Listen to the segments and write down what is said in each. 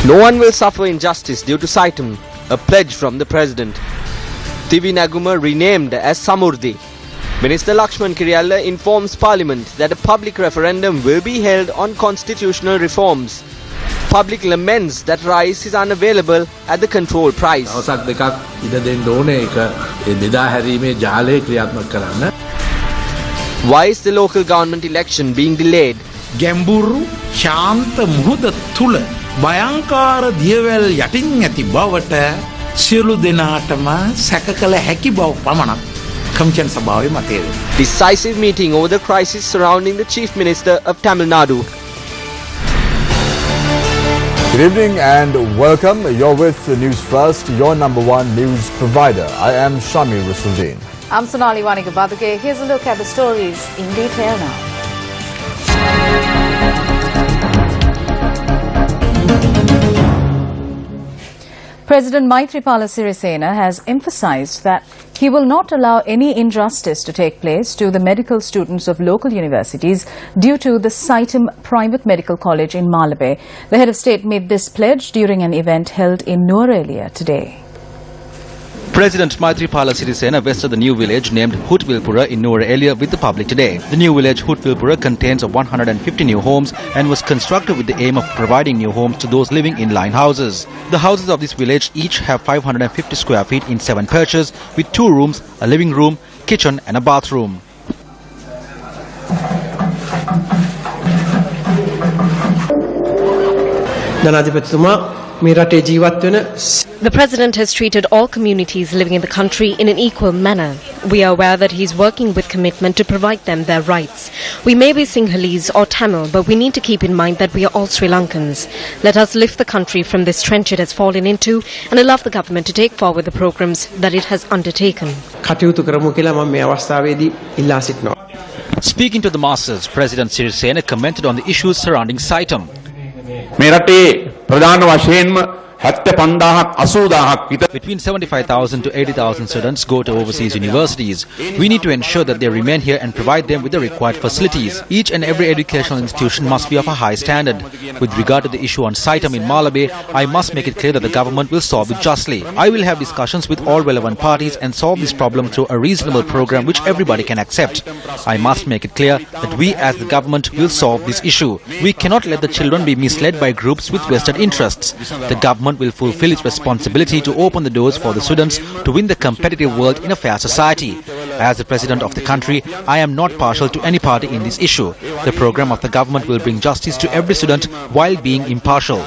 No one will suffer injustice due to Saitam, a pledge from the President. Divi Naguma renamed as Samurdhi. Minister Lakshman Kiriyalla informs Parliament that a public referendum will be held on constitutional reforms. Public laments that rice is unavailable at the control price. Why is the local government election being delayed? ගැඹුරු ශාන්ත මුහුද තුල භයංකාර දියවැල් යටින් ඇති බවට සියලු දෙනාටම සැක කළ හැකි බව පමණක් කමිෂන් සභාවේ මතය වේ. Decisive meeting over the crisis surrounding the Chief Minister of Tamil Nadu. Good evening and welcome. You're with News First, your number one news provider. I am Shamir Rasuddin. I'm Sonali Wanigabaduke. Here's a look at the stories in detail now. President Maithripala Sirisena has emphasized that he will not allow any injustice to take place to the medical students of local universities due to the Saitam Private Medical College in Malabe. The head of state made this pledge during an event held in Nuwara today. President Maithripala Sirisena visited the new village named Hutvilpura in Nuwara with the public today. The new village Hutvilpura contains 150 new homes and was constructed with the aim of providing new homes to those living in line houses. The houses of this village each have 550 square feet in 7 perches with 2 rooms, a living room, kitchen and a bathroom. The President has treated all communities living in the country in an equal manner. We are aware that he is working with commitment to provide them their rights. We may be Sinhalese or Tamil, but we need to keep in mind that we are all Sri Lankans. Let us lift the country from this trench it has fallen into and allow the government to take forward the programs that it has undertaken. Speaking to the masses, President Sirisena commented on the issues surrounding Saitam. Between 75,000 to 80,000 students go to overseas universities. We need to ensure that they remain here and provide them with the required facilities. Each and every educational institution must be of a high standard. With regard to the issue on Saitam in Malabe, I must make it clear that the government will solve it justly. I will have discussions with all relevant parties and solve this problem through a reasonable program which everybody can accept. I must make it clear that we as the government will solve this issue. We cannot let the children be misled by groups with vested interests. The government will fulfill its responsibility to open the doors for the students to win the competitive world in a fair society. As the President of the country, I am not partial to any party in this issue. The program of the government will bring justice to every student while being impartial.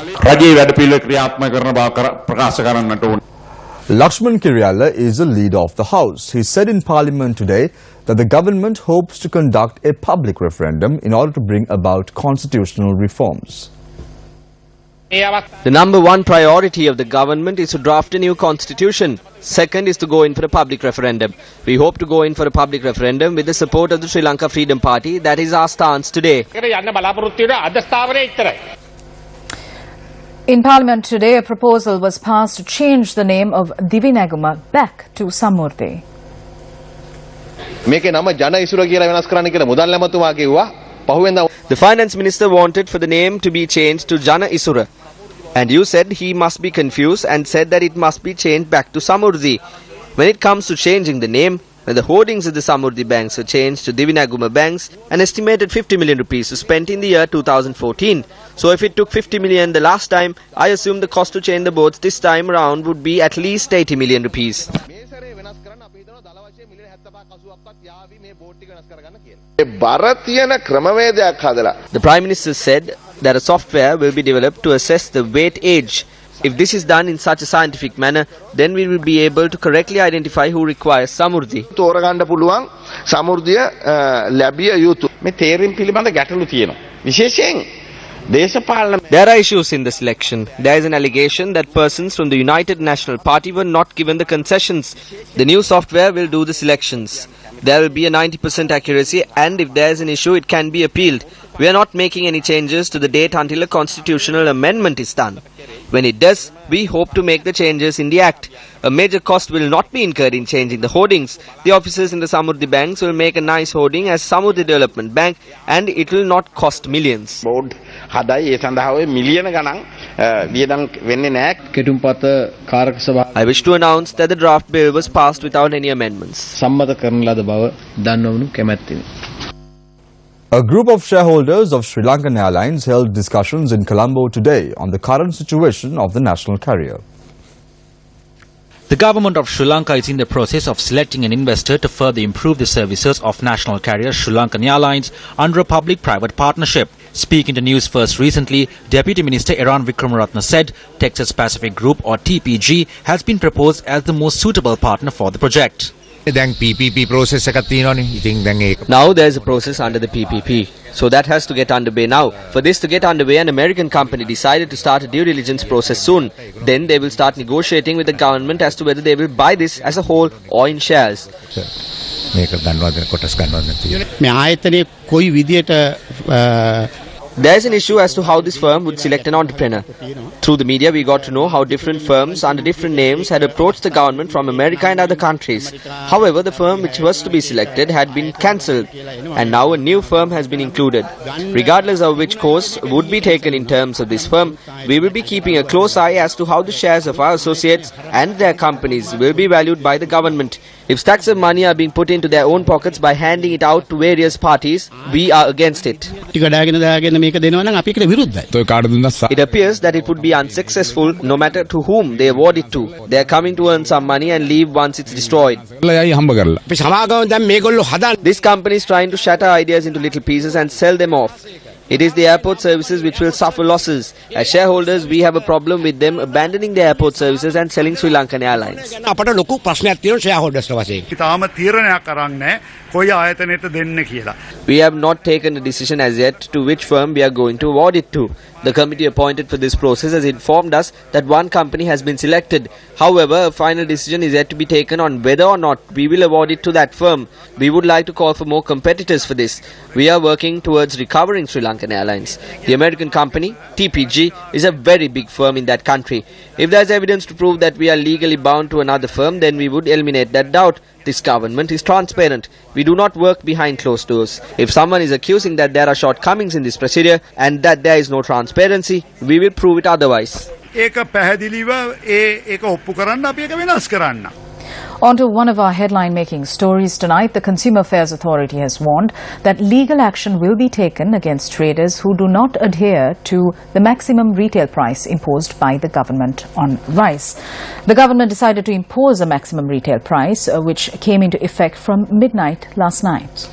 Lakshman Kiriyalla is the leader of the House. He said in Parliament today that the government hopes to conduct a public referendum in order to bring about constitutional reforms. The number one priority of the government is to draft a new constitution. Second is to go in for a public referendum. We hope to go in for a public referendum with the support of the Sri Lanka Freedom Party. That is our stance today. In Parliament today, a proposal was passed to change the name of Divi Naguma back to Samurdhi. The finance minister wanted for the name to be changed to Jana Isura. And you said he must be confused and said that it must be changed back to Samurdhi. When it comes to changing the name, when the holdings of the Samurdhi banks were changed to Divi Naguma banks, an estimated 50 million rupees was spent in the year 2014. So if it took 50 million the last time, I assume the cost to change the boards this time around would be at least 80 million rupees. The Prime Minister said that a software will be developed to assess the weight age. If this is done in such a scientific manner, then we will be able to correctly identify who requires Samurdhi. There are issues in the selection. There is an allegation that persons from the United National Party were not given the concessions. The new software will do the selections. There will be a 90% accuracy, and if there is an issue, it can be appealed. We are not making any changes to the date until a constitutional amendment is done. When it does, we hope to make the changes in the Act. A major cost will not be incurred in changing the hoardings. The officers in the Samurdhi banks will make a nice hoarding as Samurdhi Development Bank, and it will not cost millions. වියදම් වෙන්නේ නැහැ. කෙටුම්පත කාරක සභාව I wish to announce that the draft bill was passed without any amendments. සම්මත කරන ලද බව දන්වනු කැමැත්තෙමි. A group of shareholders of Sri Lankan Airlines held discussions in Colombo today on the current situation of the national carrier. The government of Sri Lanka is in the process of selecting an investor to further improve the services of national carrier Sri Lankan Airlines under a public-private partnership. Speaking to Newsfirst recently, Deputy Minister Eran Wickramaratne said Texas Pacific Group or TPG has been proposed as the most suitable partner for the project. Now there is a process under the PPP. So that has to get underway now. For this to get underway, an American company decided to start a due diligence process soon. Then they will start negotiating with the government as to whether they will buy this as a whole or in shares. මේ ආයතනයේ කොයි විදියට There is an issue as to how this firm would select an entrepreneur. Through the media, we got to know how different firms under different names had approached the government from America and other countries. However, the firm which was to be selected had been cancelled, and now a new firm has been included. Regardless of which course would be taken in terms of this firm, we will be keeping a close eye as to how the shares of our associates and their companies will be valued by the government. If stacks of money are being put into their own pockets by handing it out to various parties, we are against it. It appears that it would be unsuccessful no matter to whom they award it to. They are coming to earn some money and leave once it's destroyed. This company is trying to shatter ideas into little pieces and sell them off. It is the airport services which will suffer losses. As shareholders, we have a problem with them abandoning the airport services and selling Sri Lankan Airlines. We have not taken a decision as yet to which firm we are going to award it to. The committee appointed for this process has informed us that one company has been selected. However, a final decision is yet to be taken on whether or not we will award it to that firm. We would like to call for more competitors for this. We are working towards recovering Sri Lankan Airlines. The American company, TPG, is a very big firm in that country. If there is evidence to prove that we are legally bound to another firm, then we would eliminate that doubt. This government is transparent. We do not work behind closed doors. If someone is accusing that there are shortcomings in this procedure and that there is no transparency, we will prove it otherwise. On to one of our headline-making stories tonight. The Consumer Affairs Authority has warned that legal action will be taken against traders who do not adhere to the maximum retail price imposed by the government on rice. The government decided to impose a maximum retail price, which came into effect from midnight last night.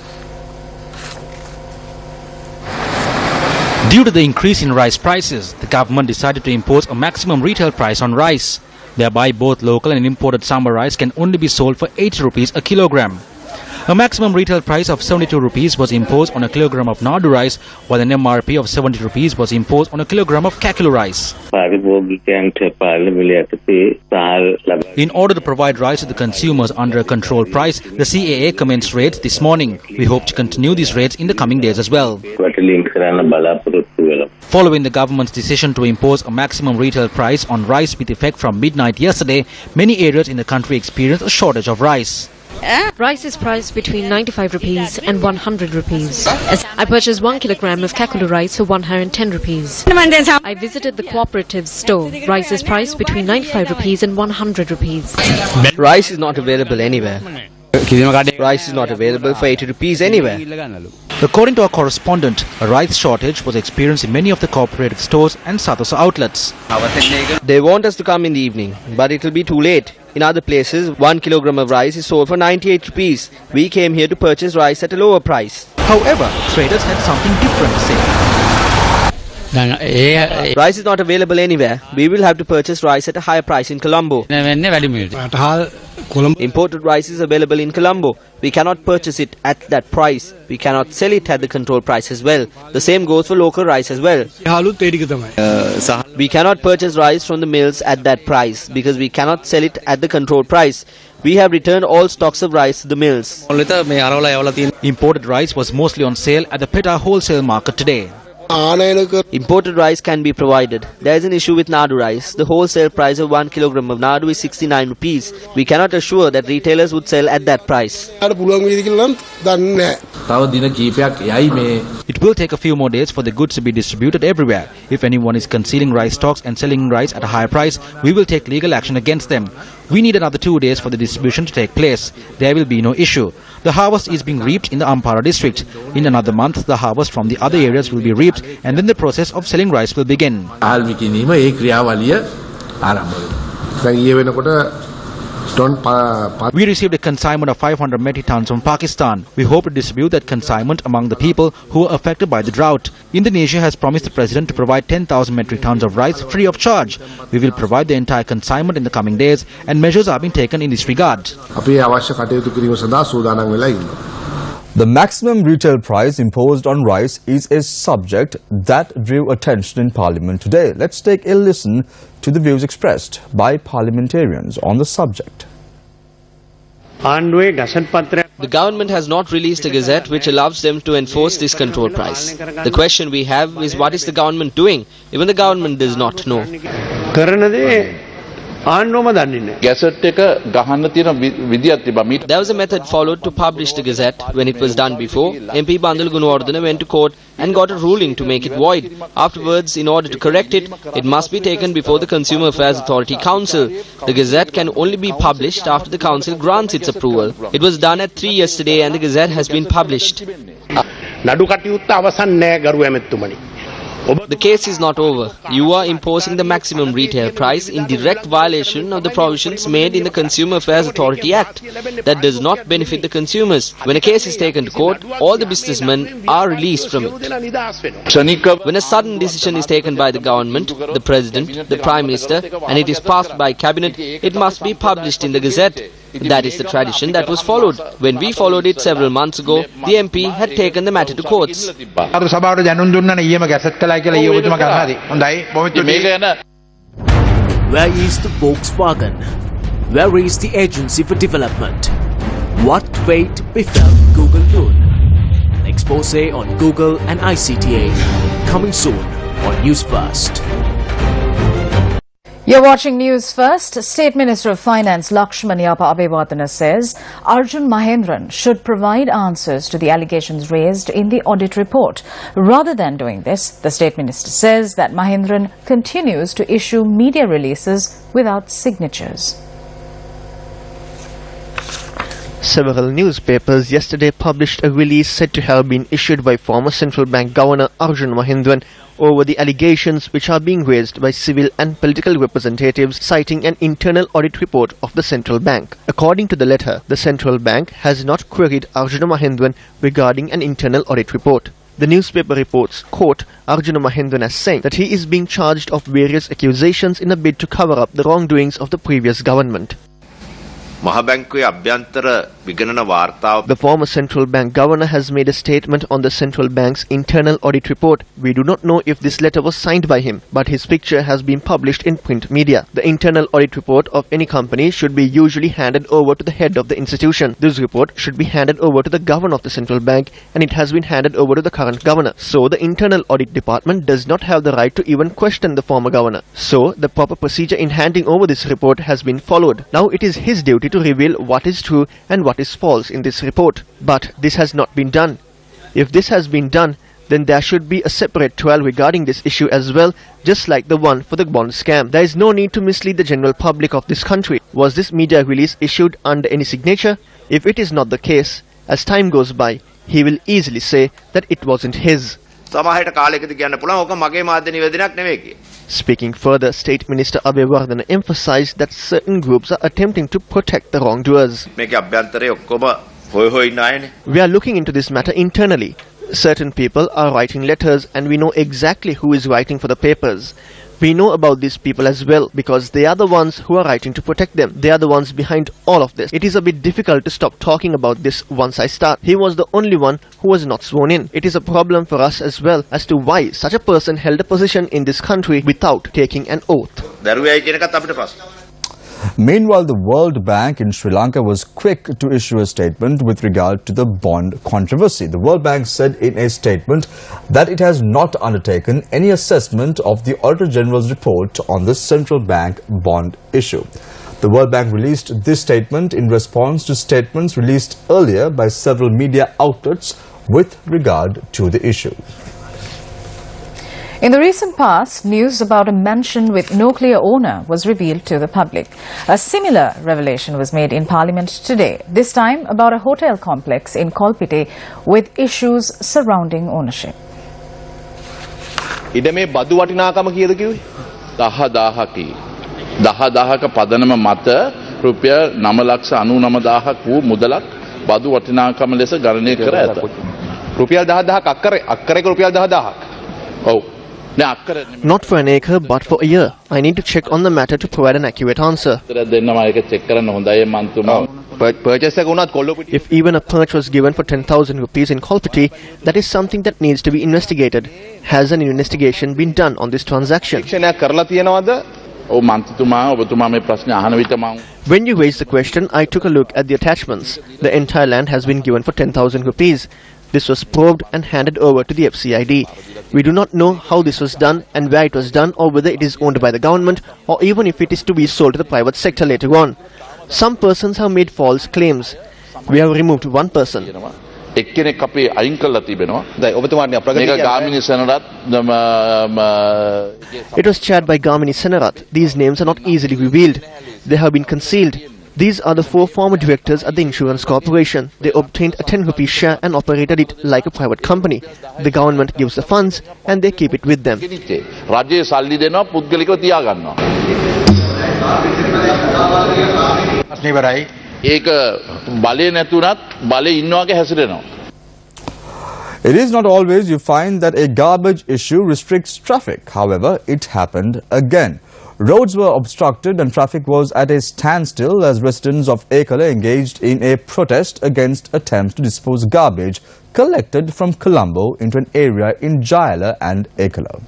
Due to the increase in rice prices, the government decided to impose a maximum retail price on rice. Thereby, both local and imported summer rice can only be sold for 80 rupees a kilogram. A maximum retail price of 72 rupees was imposed on a kilogram of Nadu rice, while an MRP of 70 rupees was imposed on a kilogram of Kakulu rice. In order to provide rice to the consumers under a controlled price, the CAA commenced raids this morning. We hope to continue these raids in the coming days as well. Following the government's decision to impose a maximum retail price on rice with effect from midnight yesterday, many areas in the country experienced a shortage of rice. Rice is priced between 95 rupees and 100 rupees. I purchased 1 kilogram of Kakulu rice for 110 rupees. I visited the cooperative store. Rice is priced between 95 rupees and 100 rupees. Rice is not available anywhere. Rice is not available for 80 rupees anywhere. According to our correspondent, a rice shortage was experienced in many of the cooperative stores and Sadosa outlets. They want us to come in the evening, but it will be too late. In other places, 1 kilogram of rice is sold for 98 rupees. We came here to purchase rice at a lower price. However, traders had something different to say. Rice is not available anywhere. We will have to purchase rice at a higher price in Colombo. Imported rice is available in Colombo. We cannot purchase it at that price. We cannot sell it at the controlled price as well. The same goes for local rice as well. We cannot purchase rice from the mills at that price because we cannot sell it at the controlled price. We have returned all stocks of rice to the mills. Imported rice was mostly on sale at the Peta wholesale market today. Imported rice can be provided. There is an issue with Nadu rice. The wholesale price of 1 kilogram of Nadu is 69 rupees. We cannot assure that retailers would sell at that price. It will take a few more days for the goods to be distributed everywhere. If anyone is concealing rice stocks and selling rice at a higher price, we will take legal action against them. We need another 2 days for the distribution to take place. There will be no issue. The harvest is being reaped in the Ampara district. In another month, the harvest from the other areas will be reaped, and then the process of selling rice will begin. We received a consignment of 500 metric tons from Pakistan. We hope to distribute that consignment among the people who are affected by the drought. Indonesia has promised the president to provide 10,000 metric tons of rice free of charge. We will provide the entire consignment in the coming days, and measures are being taken in this regard. The maximum retail price imposed on rice is a subject that drew attention in Parliament today. Let's take a listen to the views expressed by parliamentarians on the subject. The government has not released a gazette which allows them to enforce this control price. The question we have is, what is the government doing? Even the government does not know. There was a method followed to publish the gazette. When it was done before, MP Bandal Gunawardena went to court and got a ruling to make it void. Afterwards, in order to correct it, it must be taken before the Consumer Affairs Authority Council. The gazette can only be published after the council grants its approval. It was done at 3 yesterday and the gazette has been published. The case is not over. You are imposing the maximum retail price in direct violation of the provisions made in the Consumer Affairs Authority Act. That does not benefit the consumers. When a case is taken to court, all the businessmen are released from it. When a sudden decision is taken by the government, the President, the Prime Minister, and it is passed by Cabinet, it must be published in the Gazette. That is the tradition that was followed. When we followed it several months ago, the MP had taken the matter to courts. Where is the Volkswagen? Where is the Agency for Development? What fate befell Google Noon? An expose on Google and ICTA. Coming soon on News First. You're watching News First. State Minister of Finance Lakshman Yapa Abeyewardene says Arjun Mahendran should provide answers to the allegations raised in the audit report. Rather than doing this, the State Minister says that Mahendran continues to issue media releases without signatures. Several newspapers yesterday published a release said to have been issued by former Central Bank Governor Arjun Mahendran over the allegations which are being raised by civil and political representatives, citing an internal audit report of the Central Bank. According to the letter, the Central Bank has not queried Arjun Mahendran regarding an internal audit report. The newspaper reports, quote, Arjun Mahendran as saying that he is being charged of various accusations in a bid to cover up the wrongdoings of the previous government. The former Central Bank Governor has made a statement on the Central Bank's internal audit report. We do not know if this letter was signed by him, but his picture has been published in print media. The internal audit report of any company should be usually handed over to the head of the institution. This report should be handed over to the Governor of the Central Bank, and it has been handed over to the current Governor. So the internal audit department does not have the right to even question the former Governor. So the proper procedure in handing over this report has been followed. Now it is his duty to reveal what is true and what is false in this report. But this has not been done. If this has been done, then there should be a separate trial regarding this issue as well, just like the one for the bond scam. There is no need to mislead the general public of this country. Was this media release issued under any signature? If it is not the case, as time goes by, he will easily say that it wasn't his. Speaking further, State Minister Abeyewardene emphasized that certain groups are attempting to protect the wrongdoers. We are looking into this matter internally. Certain people are writing letters and we know exactly who is writing for the papers. We know about these people as well because they are the ones who are writing to protect them. They are the ones behind all of this. It is a bit difficult to stop talking about this once I start. He was the only one who was not sworn in. It is a problem for us as well as to why such a person held a position in this country without taking an oath. Meanwhile, the World Bank in Sri Lanka was quick to issue a statement with regard to the bond controversy. The World Bank said in a statement that it has not undertaken any assessment of the Auditor General's report on the central bank bond issue. The World Bank released this statement in response to statements released earlier by several media outlets with regard to the issue. In the recent past, news about a mansion with no clear owner was revealed to the public. A similar revelation was made in Parliament today, this time about a hotel complex in Kolpite with issues surrounding ownership. ඉඩමේ බදු වටිනාකම කීයද කිව්වේ? 10000ක්. 10000ක පදනම මත රුපියල් 9,99,000ක් වූ මුදලක් බදු වටිනාකම ලෙස ගණනය කර ඇත. රුපියල් 10000ක් අක්කරයක රුපියල් 10000ක්. ඔව්. Not for an acre, but for a year. I need to check on the matter to provide an accurate answer. If even a perch was given for 10,000 rupees in Kolpiti, that is something that needs to be investigated. Has an investigation been done on this transaction? When you raised the question, I took a look at the attachments. The entire land has been given for 10,000 rupees. This was probed and handed over to the FCID. We do not know how this was done and where it was done, or whether it is owned by the government or even if it is to be sold to the private sector later on. Some persons have made false claims. We have removed one person. It was chaired by Gamini Senarath. These names are not easily revealed. They have been concealed. These are the 4 former directors at the insurance corporation. They obtained a 10 rupee share and operated it like a private company. The government gives the funds and they keep it with them. It is not always you find that a garbage issue restricts traffic. However, it happened again. Roads were obstructed and traffic was at a standstill as residents of Ekala engaged in a protest against attempts to dispose garbage collected from Colombo into an area in Jayala and Ekala.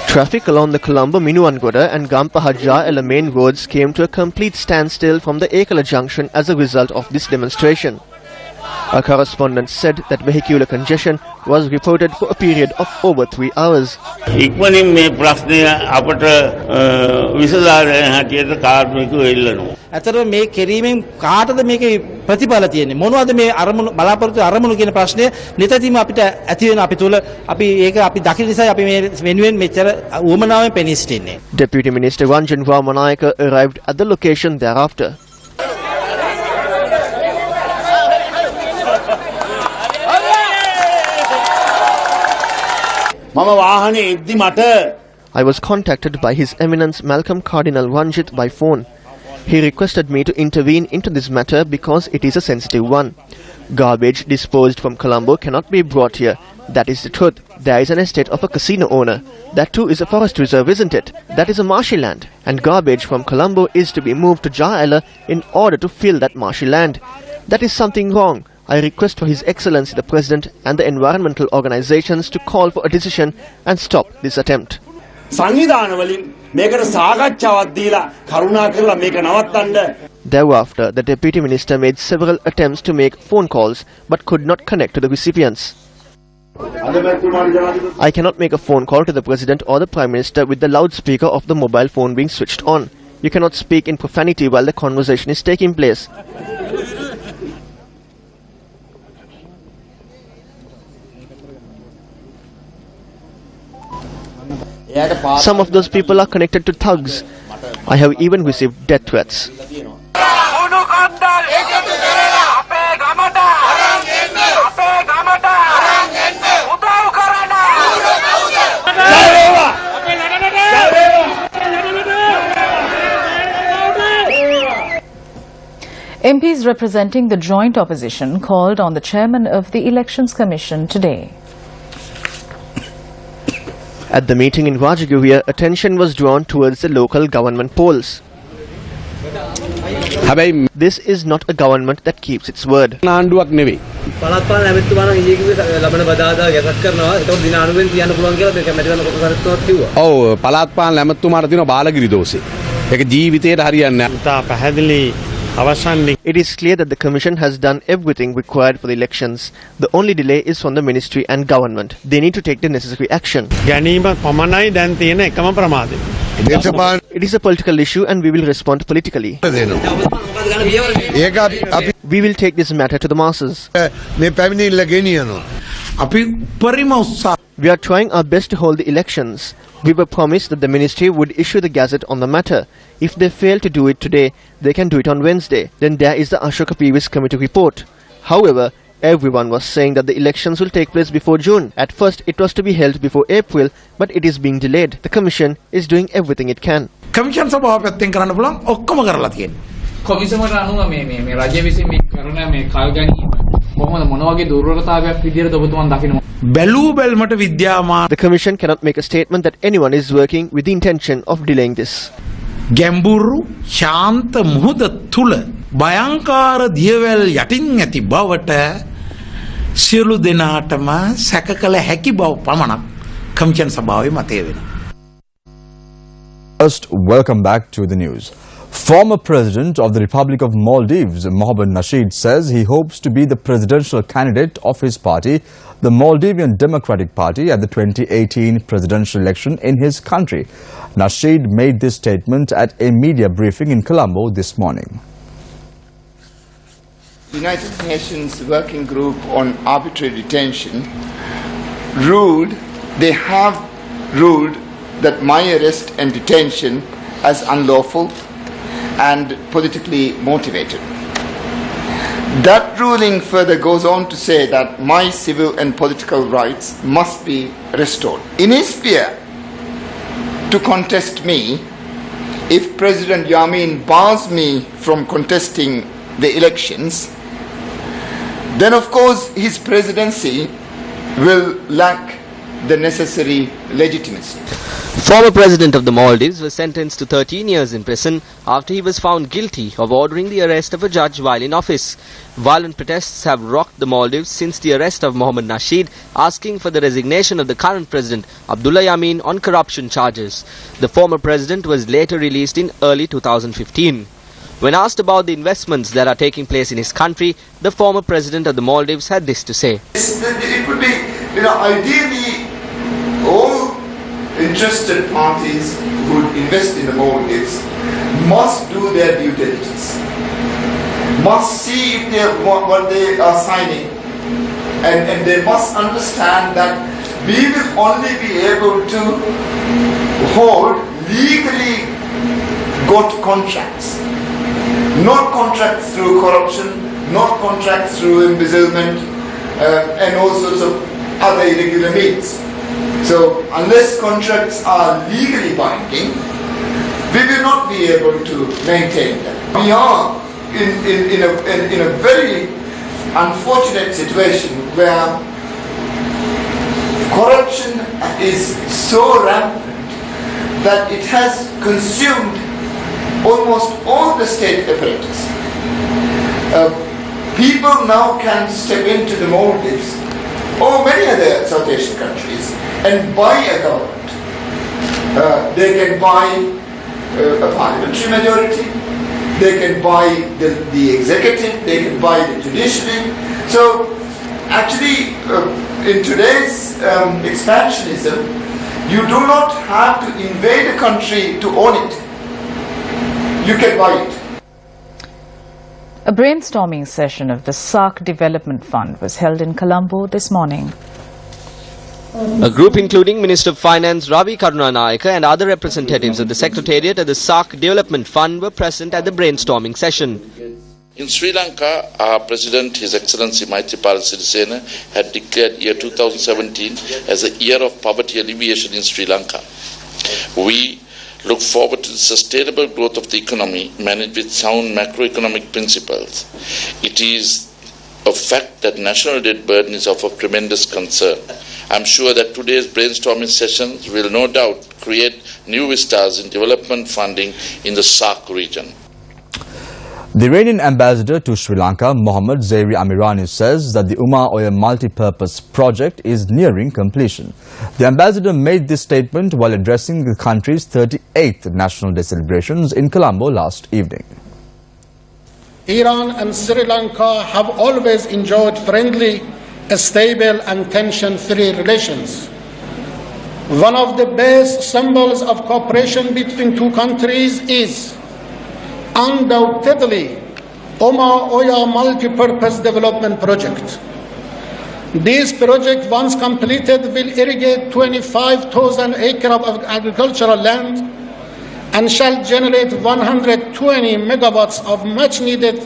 Traffic along the Colombo, Minuangoda and Gampaha-Jayala main roads came to a complete standstill from the Ekala junction as a result of this demonstration. A correspondent said that vehicular congestion was reported for a period of over 3 hours. ඇතර මේ කෙරීමෙන් කාටද මේකේ ප්‍රතිඵල තියෙන්නේ මොනවද මේ අරමුණු බලාපොරොත්තු අරමුණු කියන ප්‍රශ්නය නිතරම අපිට ඇති වෙන අපි තුල අපි ඒක අපි දකින නිසා අපි මේ වෙනුවෙන් මෙච්චර උවමනාවෙන් පෙනී සිටින්නේ. Deputy Minister Ranjan Ramanayaka arrived at the location thereafter. I was contacted by His Eminence Malcolm Cardinal Ranjit by phone. He requested me to intervene into this matter because it is a sensitive one. Garbage disposed from Colombo cannot be brought here. That is the truth. There is an estate of a casino owner. That too is a forest reserve, isn't it? That is a marshy land. And garbage from Colombo is to be moved to Jayala in order to fill that marshy land. That is something wrong. I request for His Excellency the President and the environmental organizations to call for a decision and stop this attempt. Thereafter, the Deputy Minister made several attempts to make phone calls but could not connect to the recipients. I cannot make a phone call to the President or the Prime Minister with the loudspeaker of the mobile phone being switched on. You cannot speak in profanity while the conversation is taking place. Some of those people are connected to thugs. I have even received death threats. MPs representing the joint opposition called on the chairman of the Elections Commission today. At the meeting in Rajagiriya, attention was drawn towards the local government polls. This is not a government that keeps its word. ඒක ජීවිතේට හරියන්නේ නැහැ. It is clear that the Commission has done everything required for the elections. The only delay is from the Ministry and Government. They need to take the necessary action. It is a political issue and we will respond politically. We will take this matter to the masses. We are trying our best to hold the elections. We were promised that the ministry would issue the gazette on the matter. If they fail to do it today, they can do it on Wednesday. Then there is the Ashoka previous committee report. However, everyone was saying that the elections will take place before June. At first, it was to be held before April, but it is being delayed. The Commission is doing everything it can. Commission සභාව පැත්තෙන් කරන්න පුළුවන් ඔක්කොම කරලා තියෙනවා. කොමිසමට අනුව මේ රජය විසින් මේ කරන මේ කල් ගැනීම කොහොමද මොන වගේ දුර්වලතාවයක් විදියට ඔබතුමන් දකිනවා? බැලූ බැල්මට විද්‍යාමාන The Commission cannot make a statement that anyone is working with the intention of delaying this. ගැඹුරු ශාන්ත මුහුද තුල භයංකාර දියවැල් යටින් ඇති බවට සියලු දෙනාටම සැක කළ හැකි බව පමණක් කමිෂන් සභාවේ මතය වෙනවා. First, welcome back to the news. Former President of the Republic of Maldives, Mohammed Nasheed, says he hopes to be the presidential candidate of his party, the Maldivian Democratic Party, at the 2018 presidential election in his country. Nasheed made this statement at a media briefing in Colombo this morning. United Nations Working Group on Arbitrary Detention they have ruled that my arrest and detention as unlawful and politically motivated. That ruling further goes on to say that my civil and political rights must be restored. In his fear to contest me, if President Yamin bars me from contesting the elections, then of course his presidency will lack the necessary legitimacy. Former President of the Maldives was sentenced to 13 years in prison after he was found guilty of ordering the arrest of a judge while in office. Violent protests have rocked the Maldives since the arrest of Mohammed Nasheed, asking for the resignation of the current president, Abdullah Yamin, on corruption charges. The former president was later released in early 2015. When asked about the investments that are taking place in his country, the former president of the Maldives had this to say. It would be, ideally all interested parties who would invest in the Maldives must do their due diligence, must see if what they are signing, and they must understand that we will only be able to hold legally got contracts, not contracts through corruption, not contracts through embezzlement, and all sorts of other irregular means. So unless contracts are legally binding, we will not be able to maintain them. We are in a very unfortunate situation where corruption is so rampant that it has consumed almost all the state apparatus. People now can step into the Maldives or many other South Asian countries and buy a government. They can buy a parliamentary majority, they can buy the executive, they can buy the judiciary. So actually in today's expansionism, you do not have to invade a country to own it. You can buy it. A brainstorming session of the SARC Development Fund was held in Colombo this morning. A group including Minister of Finance Ravi Karunanayaka and other representatives of the Secretariat of the SARC Development Fund were present at the brainstorming session. In Sri Lanka, our President, His Excellency Maithripala Sirisena, had declared year 2017 as a year of poverty alleviation in Sri Lanka. We look forward to the sustainable growth of the economy managed with sound macroeconomic principles. It is a fact that national debt burden is of tremendous concern. I am sure that today's brainstorming sessions will no doubt create new vistas in development funding in the SARC region. The Iranian ambassador to Sri Lanka, Mohammad Zairi Amirani, says that the Umma Oil multi-purpose project is nearing completion. The ambassador made this statement while addressing the country's 38th National Day celebrations in Colombo last evening. Iran and Sri Lanka have always enjoyed friendly, stable and tension-free relations. One of the best symbols of cooperation between two countries is undoubtedly Umma Oya multi-purpose development project. This project, once completed, will irrigate 25,000 acres of agricultural land and shall generate 120 megawatts of much-needed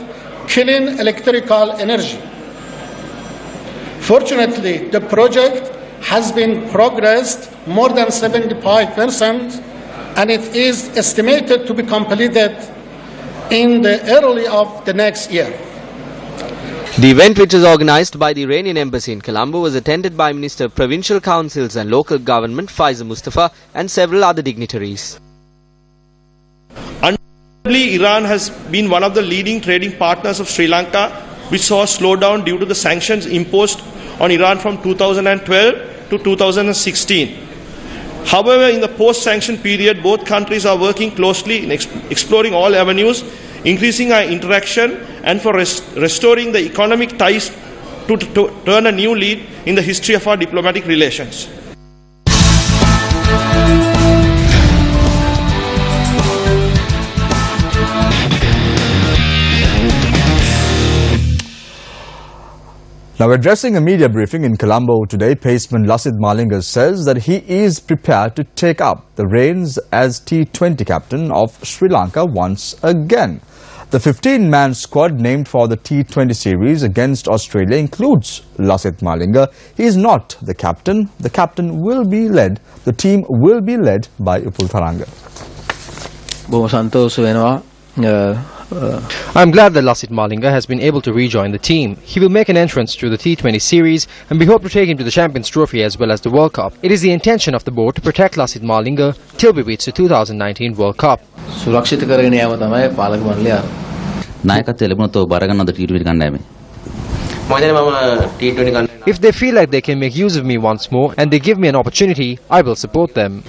clean electrical energy. Fortunately, the project has been progressed more than 75%, and it is estimated to be completed in the early of the next year. The event, which is organized by the Iranian Embassy in Colombo, was attended by Minister of Provincial Councils and Local Government Faiza Mustafa and several other dignitaries. Undoubtedly, Iran has been one of the leading trading partners of Sri Lanka, which saw a slowdown due to the sanctions imposed on Iran from 2012 to 2016. However, in the post-sanction period, both countries are working closely in exploring all avenues, increasing our interaction and for restoring the economic ties to turn a new leaf in the history of our diplomatic relations. Now, addressing a media briefing in Colombo today, paceman Lasith Malinga says that he is prepared to take up the reins as T20 captain of Sri Lanka once again. The 15-man squad named for the T20 series against Australia includes Lasith Malinga. He is not the captain. The team will be led by Upul Tharanga. I'm glad that Lasith Malinga has been able to rejoin the team. He will make an entrance to the T20 series and we hope to take him to the Champions Trophy as well as the World Cup. It is the intention of the board to protect Lasith Malinga till we reach the 2019 World Cup. If they feel like they can make use of me once more and they give me an opportunity, I will support them.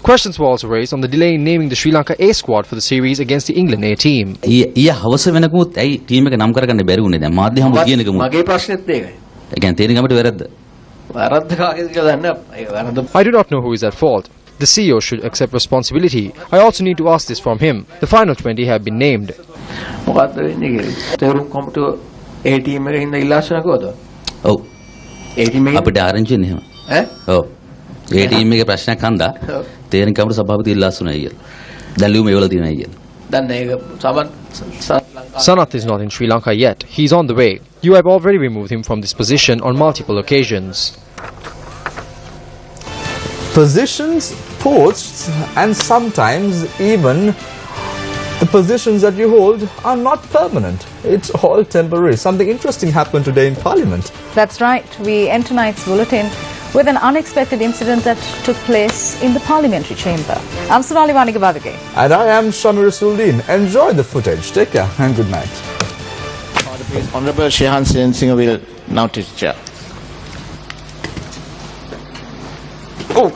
Questions were also raised on the delay in naming the Sri Lanka A squad for the series against the England A team. I do not know who is at fault. The CEO should accept responsibility. I also need to ask this from him. The final 20 have been named. Sanath is not in Sri Lanka yet. He is on the way. You have already removed him from this position on multiple occasions. Positions, posts, and sometimes even the positions that you hold are not permanent. It's all temporary. Something interesting happened today in Parliament. That's right. We end tonight's bulletin with an unexpected incident that took place in the parliamentary chamber. I'm Sonali Vanigabadage. And I am Shamir Rasuldeen. Enjoy the footage. Take care and good night. Honorable Shehan Singh will now take chair. Oh.